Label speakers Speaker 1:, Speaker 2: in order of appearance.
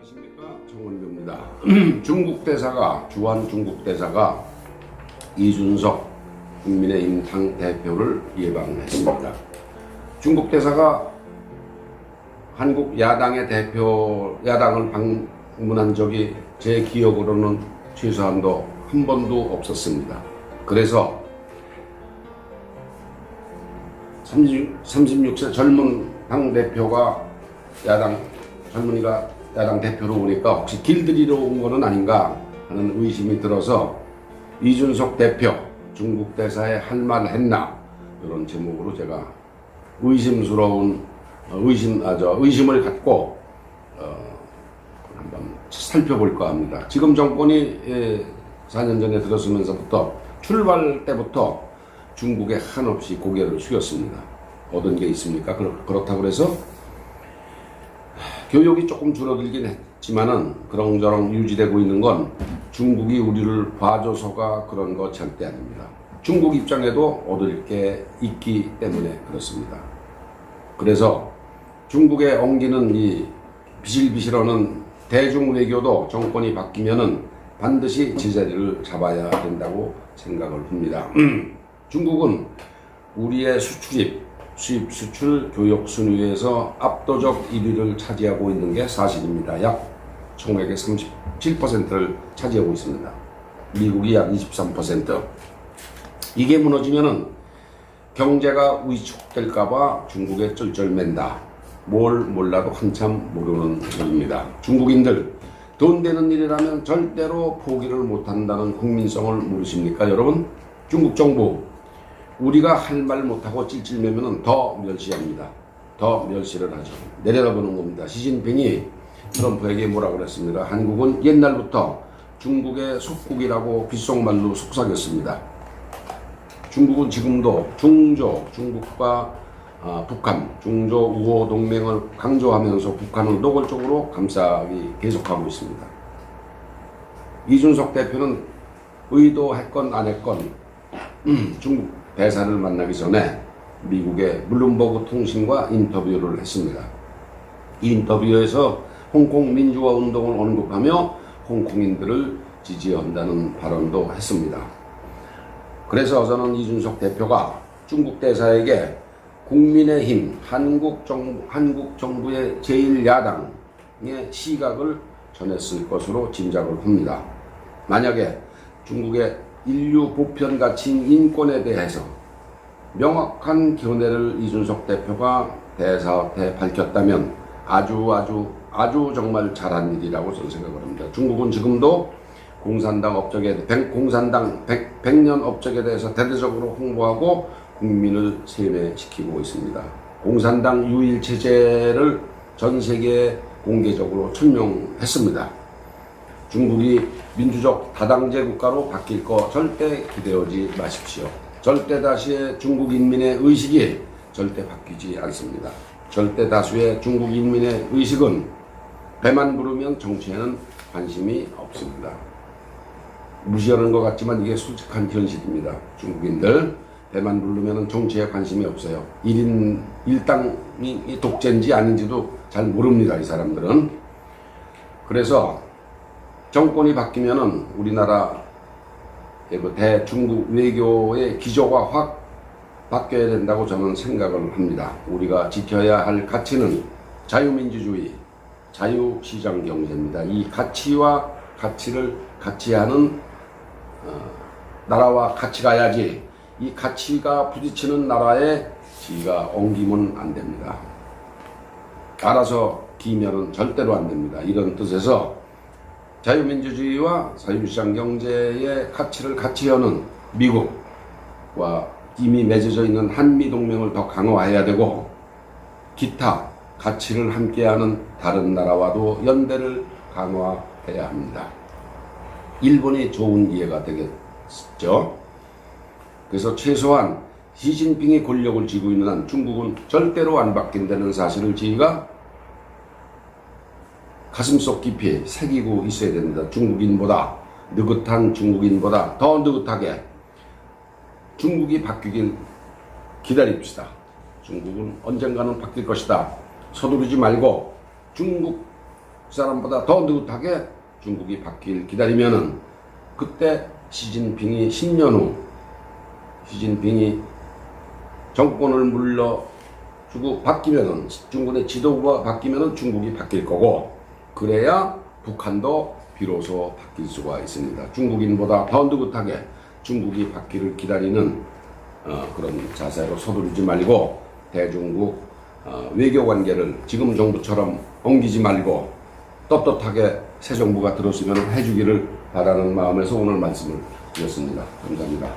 Speaker 1: 안녕하십니까, 정원규입니다. 주한 중국 대사가 이준석 국민의힘 당 대표를 예방했습니다. 중국 대사가 한국 야당의 야당을 방문한 적이 제 기억으로는 최소한도 한 번도 없었습니다. 그래서 36세 젊은 당 대표가 젊은이가 야당 대표로 오니까 혹시 길들이러 온 거는 아닌가 하는 의심이 들어서 이준석 대표 중국 대사에 할 말 했나, 이런 제목으로 제가 의심을 갖고 한번 살펴볼까 합니다. 지금 정권이 4년 전에 들었으면서부터 출발 때부터 중국에 한없이 고개를 숙였습니다. 얻은 게 있습니까? 그렇다고 해서 교역이 조금 줄어들긴 했지만은 그런저런 유지되고 있는 건 중국이 우리를 봐줘서가 그런 거 절대 아닙니다. 중국 입장에도 얻을 게 있기 때문에 그렇습니다. 그래서 중국에 엉기는 이 비실비실하는 대중 외교도 정권이 바뀌면은 반드시 제자리를 잡아야 된다고 생각을 합니다. 중국은 우리의 수입, 수출, 교역 순위에서 압도적 1위를 차지하고 있는 게 사실입니다. 약 총액의 37%를 차지하고 있습니다. 미국이 약 23%. 이게 무너지면은 경제가 위축될까봐 중국에 쩔쩔맨다. 뭘 몰라도 한참 모르는 일입니다. 중국인들, 돈 되는 일이라면 절대로 포기를 못한다는 국민성을 모르십니까, 여러분? 중국 정부, 우리가 할 말 못하고 찔찔매면 더 멸시합니다. 더 멸시를 하죠. 내려다보는 겁니다. 시진핑이 트럼프에게 뭐라고 그랬습니다. 한국은 옛날부터 중국의 속국이라고 귓속말로 속삭였습니다. 중국은 지금도 중국과 북한, 중조 우호 동맹을 강조하면서 북한을 노골적으로 감싸기 계속하고 있습니다. 이준석 대표는 의도했건 안 했건 중국 대사를 만나기 전에 미국의 블룸버그 통신과 인터뷰를 했습니다. 이 인터뷰에서 홍콩 민주화 운동을 언급하며 홍콩인들을 지지한다는 발언도 했습니다. 그래서 저는 이준석 대표가 중국 대사에게 국민의힘, 한국 정부의 제1야당의 시각을 전했을 것으로 짐작을 합니다. 만약에 중국의 인류 보편 가치인 인권에 대해서 명확한 견해를 이준석 대표가 대사한테 밝혔다면 아주 정말 잘한 일이라고 저는 생각을 합니다. 중국은 지금도 공산당 100년 업적에 대해서 대대적으로 홍보하고 국민을 세뇌시키고 있습니다. 공산당 유일 체제를 전 세계에 공개적으로 천명했습니다. 중국이 민주적 다당제 국가로 바뀔 거 절대 기대하지 마십시오. 절대 다수의 중국 인민의 의식이 절대 바뀌지 않습니다. 절대 다수의 중국 인민의 의식은 배만 부르면 정치에는 관심이 없습니다. 무시하는 것 같지만 이게 솔직한 현실입니다. 중국인들 배만 부르면 정치에 관심이 없어요. 일당이 독재인지 아닌지도 잘 모릅니다, 이 사람들은. 그래서 정권이 바뀌면은 우리나라 대중국 외교의 기조가 확 바뀌어야 된다고 저는 생각을 합니다. 우리가 지켜야 할 가치는 자유민주주의, 자유시장 경제입니다. 이 가치와 가치를 같이 하는 나라와 같이 가야지, 이 가치가 부딪히는 나라에 지가 엉기면 안 됩니다. 알아서 기면은 절대로 안 됩니다. 이런 뜻에서 자유민주주의와 자유시장 경제의 가치를 같이 여는 미국과 이미 맺어져 있는 한미동맹을 더 강화해야 되고, 기타 가치를 함께하는 다른 나라와도 연대를 강화해야 합니다. 일본이 좋은 이해가 되겠죠. 그래서 최소한 시진핑이 권력을 쥐고 있는 한 중국은 절대로 안 바뀐다는 사실을 저희가 가슴속 깊이 새기고 있어야 됩니다. 느긋한 중국인보다 더 느긋하게 중국이 바뀌길 기다립시다. 중국은 언젠가는 바뀔 것이다. 서두르지 말고 중국 사람보다 더 느긋하게 중국이 바뀔 기다리면은 그때 시진핑이 10년 후 시진핑이 정권을 물러주고 바뀌면은 중국의 지도부가 바뀌면은 중국이 바뀔 거고 그래야 북한도 비로소 바뀔 수가 있습니다. 중국인보다 더 느긋하게 중국이 바뀌를 기다리는 그런 자세로 서두르지 말고 대중국 외교 관계를 지금 정부처럼 엉기지 말고 떳떳하게 새 정부가 들어서면 해주기를 바라는 마음에서 오늘 말씀을 드렸습니다. 감사합니다.